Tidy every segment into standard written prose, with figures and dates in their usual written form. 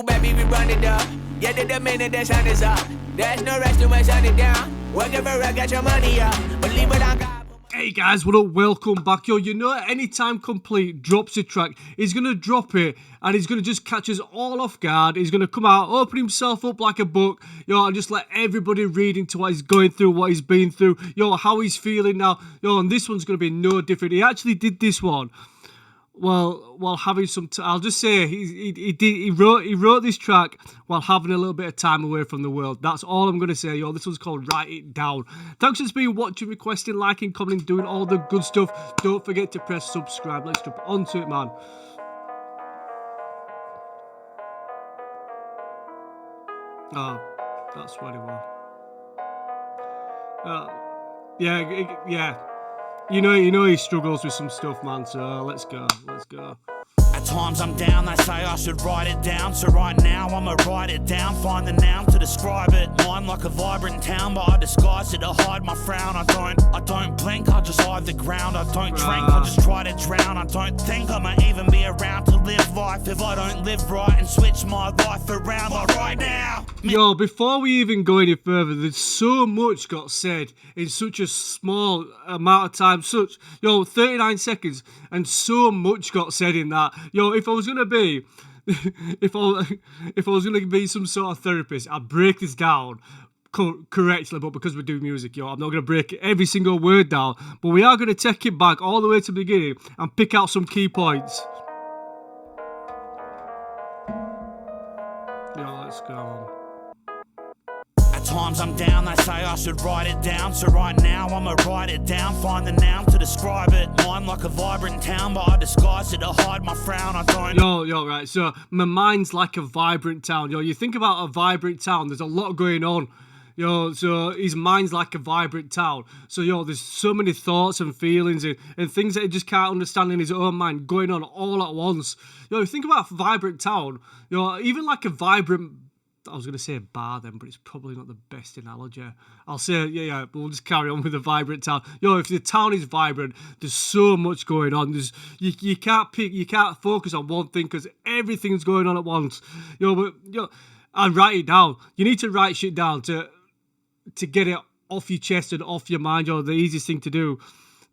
Baby, we run it up. Get to the minute the sun is up. There's no rest to my shut it down. Working for it, get your money up. Believe it on God. Hey guys, what up? Welcome back. Yo, you know, anytime Complete drops a track, he's going to drop it and he's going to just catch us all off guard. He's going to come out, open himself up like a book, yo, and just let everybody read into what he's going through, what he's been through, yo, how he's feeling now. Yo, and this one's going to be no different. He actually did this one while having some I'll just say he wrote this track while having a little bit of time away from the world. That's all I'm going to say, yo. This one's called Write It Down. Thanks for being watching, requesting, liking, commenting, doing all the good stuff. Don't forget to press subscribe. Let's jump onto it, man. Oh, that's what it was. Yeah. You know he struggles with some stuff, man, so let's go. At times I'm down, they say I should write it down. So right now I'ma write it down, find the noun to describe it. Mine like a vibrant town, but I disguise it to hide my frown. I don't blink, I just eye the ground. I don't drink, I just try to drown. I don't think I'ma even be around to live life if I don't live right and switch my life around. Like right now. Yo, before we even go any further, there's so much got said in such a small amount of time. 39 seconds, and so much got said in that. Yo, if I was gonna be, if I was gonna be some sort of therapist, I'd break this down correctly. But because we do music, yo, I'm not gonna break every single word down. But we are gonna take it back all the way to the beginning and pick out some key points. Yo, let's go on. At times I'm down, they say I should write it down. So right now I'ma write it down, find the noun to describe it. Mine like a vibrant town, but I disguise it to hide my frown. I don't. Yo, right. So my mind's like a vibrant town. Yo, you think about a vibrant town, there's a lot going on. Yo, so his mind's like a vibrant town. So, yo, there's so many thoughts and feelings and things that he just can't understand in his own mind going on all at once. Yo, think about a vibrant town. Yo, even like a vibrant, I was going to say bar then, but it's probably not the best analogy. I'll say, yeah, we'll just carry on with the vibrant town. Yo, if the town is vibrant, there's so much going on. You can't focus on one thing because everything's going on at once. And write it down. You need to write shit down to get it off your chest and off your mind. Yo, the easiest thing to do,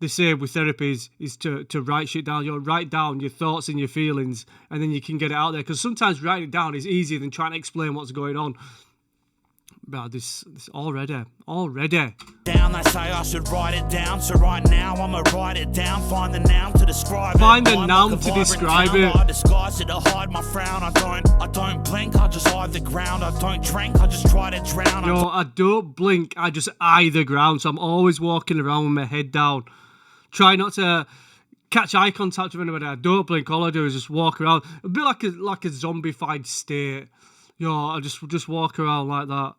they say with therapy, is to write shit down. You write down your thoughts and your feelings, and then you can get it out there. Because sometimes writing it down is easier than trying to explain what's going on. But this already. Down, they say I should write it down. So right now I'ma write it down, find the noun to describe it. Find the noun to describe it. I disguise it to hide my frown. I don't blink, I just eye the ground. I don't drink, I just try to drown. Yo, I don't blink, I just eye the ground. So I'm always walking around with my head down. Try not to catch eye contact with anybody. I don't blink. All I do is just walk around. A bit like a zombified state. Yo, I just walk around like that.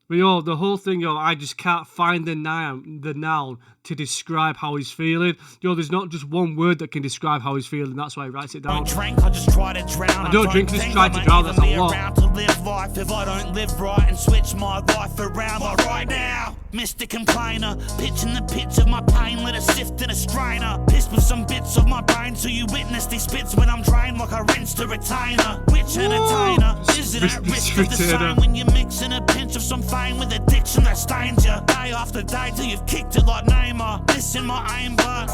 But yo, the whole thing, yo, I just can't find the noun to describe how he's feeling. Yo, there's not just one word that can describe how he's feeling. That's why he writes it down. Don't drink, I just try to drown. I don't drink, I just try to drown. That's a lot. To live life if I don't live right and switch my life around. Like right now, Mr. Complainer, pitching the pitch of my pain, let it sift in a strainer. Pissed with some bits of my brain, so you witness these spits when I'm drained like I rinsed a retainer. Which entertainer isn't at risk of the same when you're mixing a pinch of some fame with addiction that stains you day after day till you've kicked it like Neymar. Missing my aim, but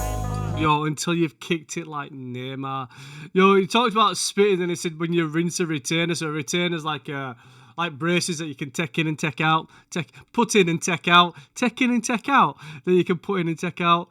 yo, until you've kicked it like Neymar. Yo, he talked about spitting, and he said when you rinse a retainer, so a retainer's like braces that you can take in and take out, put in and take out, take in and take out, that you can put in and take out.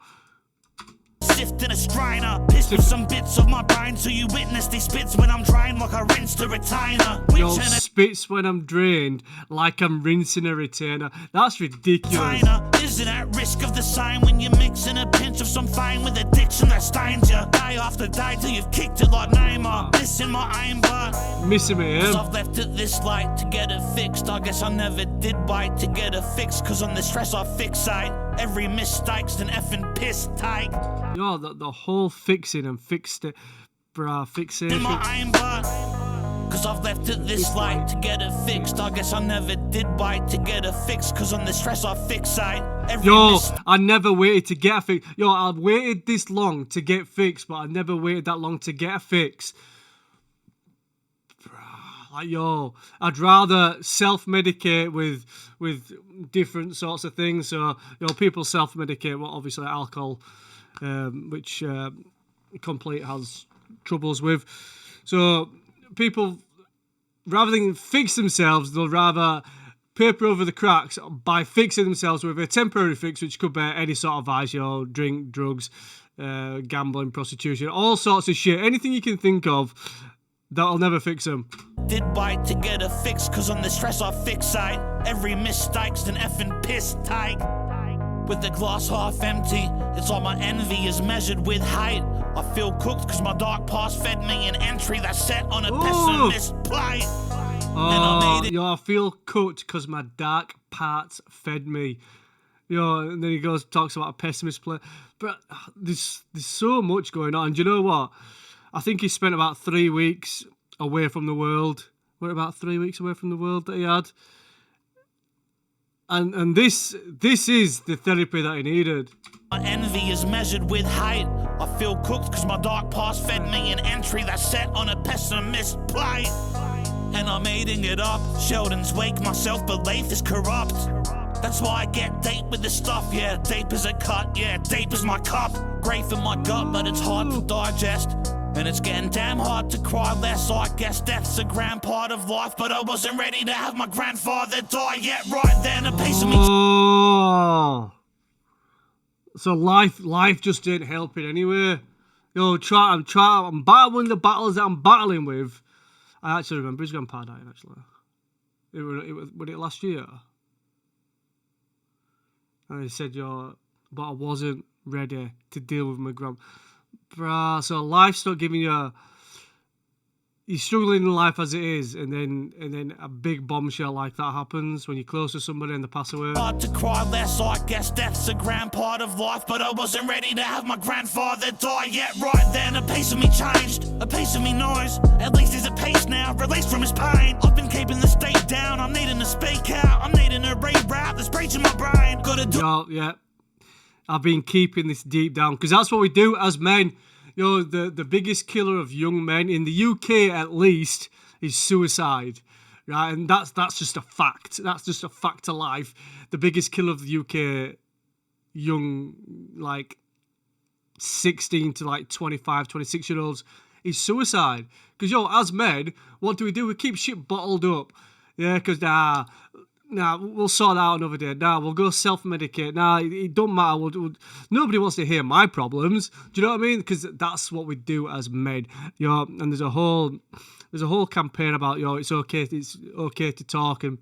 Sift in a strainer, pissed with some bits of my brain, so you witness these spits when I'm drained like I rinsed a retainer. Yo, spits when I'm drained like I'm rinsing a retainer. That's ridiculous. Isn't at risk of the same when you're mixing a pinch of some fame with addiction that stains you day after day till you've kicked it like Neymar. Missing my aim, but missing my aim. I've left it this late to get it fixed. I guess I never did wait to get it fixed, cause on the stress I fixate. Every mistake's an effing piss take. Yo, the whole fixing and fixed it, bruh, fixation. In my aim, but cause I've left it this late to get it fixed. I guess I never did wait to get it fixed, cause on the stress I fixate. Yo, I never waited to get a fix. Yo, I've waited this long to get fixed, but I never waited that long to get a fix. Bruh, like, yo, I'd rather self-medicate with different sorts of things. So, people self-medicate, well, obviously alcohol, which Complete has troubles with. So people, rather than fix themselves, they'll rather paper over the cracks by fixing themselves with a temporary fix, which could be any sort of vice, drink, drugs, gambling, prostitution, all sorts of shit. Anything you can think of, that'll never fix them. Did bite to get a fix, cause on the stress I fixate. Every mistake's an effing piss take. With the glass half empty, it's like my envy is measured with hate. I feel cooked cause my dark past fed me an entry that's set on a pessimist plate. I feel cooked cause my dark parts fed me. And then he talks about a pessimist plate. But there's so much going on. And do you know what? I think he spent about 3 weeks away from the world. About 3 weeks away from the world that he had. And this is the therapy that he needed. My envy is measured with hate. I feel cooked cause my dark past fed me an entry that's set on a pessimist plate. And I'm eating it up. Sheldon's weak, my self-belief is corrupt. That's why I get deep with this stuff, yeah. Deep as a cut, yeah. Deep as my cup. Great for my gut, but it's hard to digest. And it's getting damn hard to cry less. I guess death's a grand part of life, but I wasn't ready to have my grandfather die yet. Right then, a piece of me. So life just didn't help it anyway. I'm battling the battles that I'm battling with. I actually remember his grandpa dying. Actually, was it last year? And he said, but I wasn't ready to deal with my grandpa. Bruh, so life's not giving you you're struggling in life as it is, and then a big bombshell like that happens when you're close to somebody and they pass away. Hard to cry less, I guess death's a grand part of life, but I wasn't ready to have my grandfather die yet. Right then, a piece of me changed, a piece of me knows, at least he's at peace now, released from his pain. I've been keeping the state down, I'm needing to speak out, I'm needing to reroute this breach in my brain. Gotta do. Yeah. I've been keeping this deep down, because that's what we do as men. The biggest killer of young men, in the UK at least, is suicide. Right? And that's just a fact. That's just a fact of life. The biggest killer of the UK young, 16 to 25, 26-year-olds is suicide. Because, as men, what do? We keep shit bottled up. Yeah, because, we'll sort that out another day. We'll go self-medicate. It don't matter. Nobody wants to hear my problems. Do you know what I mean? Because that's what we do as men. And there's a whole campaign about it's okay to talk and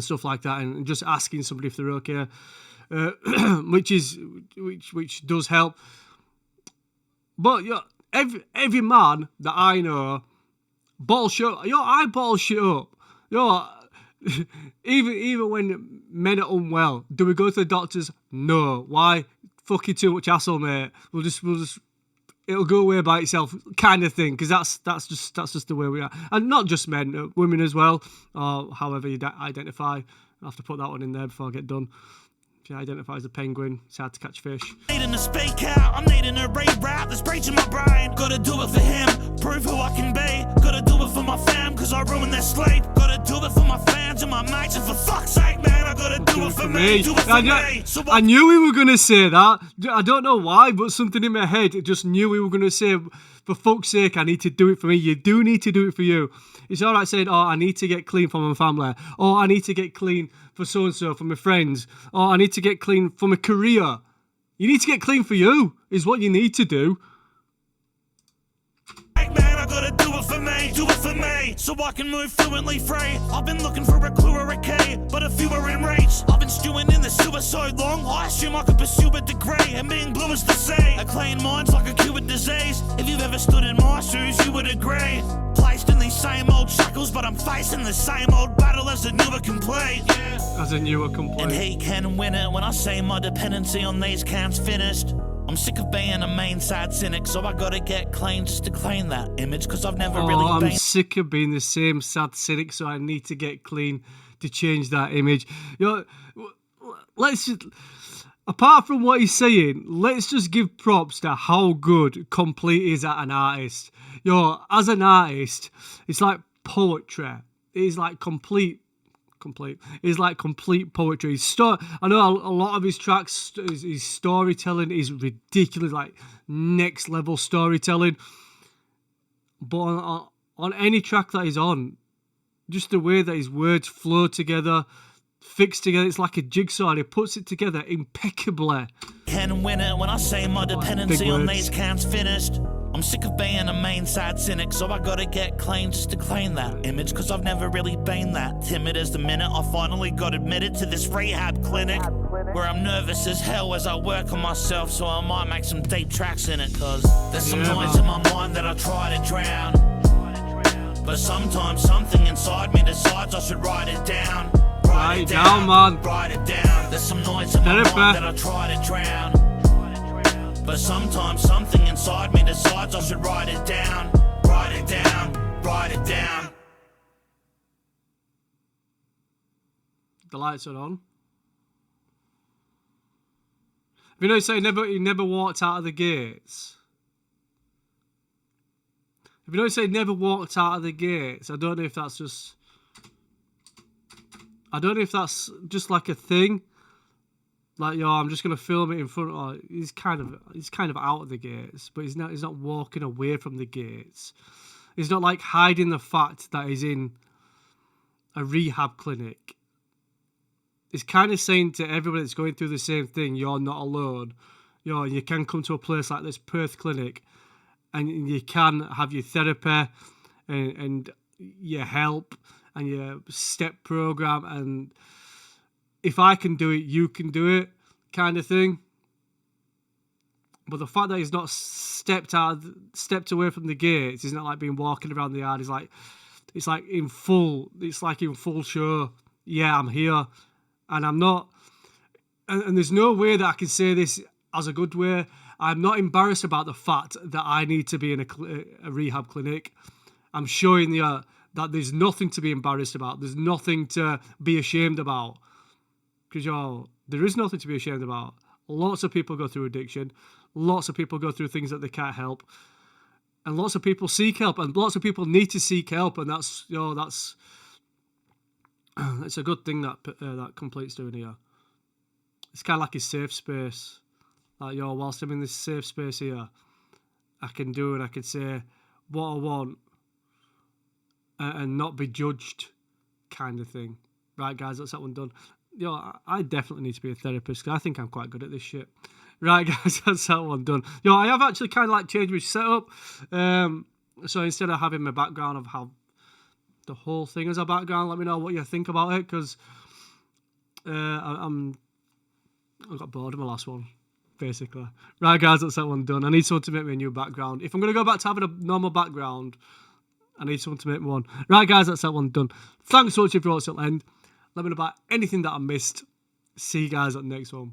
stuff like that, and just asking somebody if they're okay, which does help. But every man that I know bottle shit. I bottle shit up. Even when men are unwell, do we go to the doctors? No. Why? Fucking too much hassle, mate. We'll just it'll go away by itself, kind of thing. Because that's just the way we are, and not just men, women as well, or however you identify. I have to put that one in there before I get done. If you identify as a penguin, it's hard to catch fish. Needing to speak out, I'm needing to reroute this breach in my brain. Gotta do it for him, prove who I can be. Gotta do it for my fam, cause I ruined their sleep. Gotta do it for my fans and my mates, and for fuck's sake, man, I gotta do it for me. Do it for me. So I knew we were gonna say that. I don't know why, but something in my head, it just knew we were gonna say, for fuck's sake, I need to do it for me. You do need to do it for you. It's all right saying, I need to get clean for my family. Or I need to get clean for so-and-so, for my friends. Or I need to get clean for my career. You need to get clean for you, is what you need to do. Man, I gotta do it for me, so I can move fluently free. I've been looking for a clue or a key, but a few are in reach. I've been stewing in the sewer so long, I assume I could pursue a degree, and being blue is the sea. A clean mind's like a cured disease. If you've ever stood in my shoes, you would agree. Placed in these same old shackles, but I'm facing the same old battle as a newer complete. As a newer complete. And he can win it when I say my dependency on these cans finished. I'm sick of being a main sad cynic, so I gotta get clean just to clean that image, cause I've never really been. I'm sick of being the same sad cynic, so I need to get clean to change that image. Let's just, apart from what he's saying, let's just give props to how good Complete is at an artist. As an artist, it's like poetry. It is like complete. It's like complete poetry. I know a lot of his tracks, his storytelling is ridiculous, like next level storytelling. But on any track that he's on, just the way that his words flow together, fixed together, it's like a jigsaw, and he puts it together impeccably. Can win it when I say my dependency on these cans finished. I'm sick of being a main side cynic, so I gotta get clean just to claim that image, cause I've never really been that timid as the minute I finally got admitted to this rehab clinic, where I'm nervous as hell as I work on myself, so I might make some deep tracks in it, cause there's some noise in my mind that I try to drown, but sometimes something inside me decides I should write it down. Write it down, man. Write it down. There's some noise in my mind that I try to drown, but sometimes something inside me decides I should write it down. Write it down. Write it down. The lights are on. You know, say he never walked out of the gates. If you don't say never walked out of the gates, I don't know if that's just like a thing. Like, yo, I'm just gonna film it in front of. He's kind of out of the gates, but he's not walking away from the gates. He's not like hiding the fact that he's in a rehab clinic. He's kind of saying to everybody that's going through the same thing, you're not alone. You can come to a place like this Perth clinic, and you can have your therapy and your help and your step program, and if I can do it, you can do it, kind of thing. But the fact that he's not stepped away from the gates, he's not like been walking around the yard. It's like in full show. Yeah, I'm here, and I'm not. And there's no way that I can say this as a good way. I'm not embarrassed about the fact that I need to be in a rehab clinic. I'm showing you that there's nothing to be embarrassed about. There's nothing to be ashamed about. Because, there is nothing to be ashamed about. Lots of people go through addiction. Lots of people go through things that they can't help. And lots of people seek help. And lots of people need to seek help. And that's it's a good thing that Complete's doing here. It's kind of like his safe space. Like, whilst I'm in this safe space here, I can do and I can say what I want and not be judged, kind of thing. Right, guys, that's that one done. I definitely need to be a therapist, because I think I'm quite good at this shit. Right, guys, that's that one done. I have actually kind of like changed my setup. So instead of having my background, I've had the whole thing as a background. Let me know what you think about it, because I got bored of my last one, basically. Right, guys, that's that one done. I need someone to make me a new background. If I'm going to go back to having a normal background, I need someone to make me one. Right, guys, that's that one done. Thanks so much if you watched till the end. Let me know about anything that I missed. See you guys at the next one.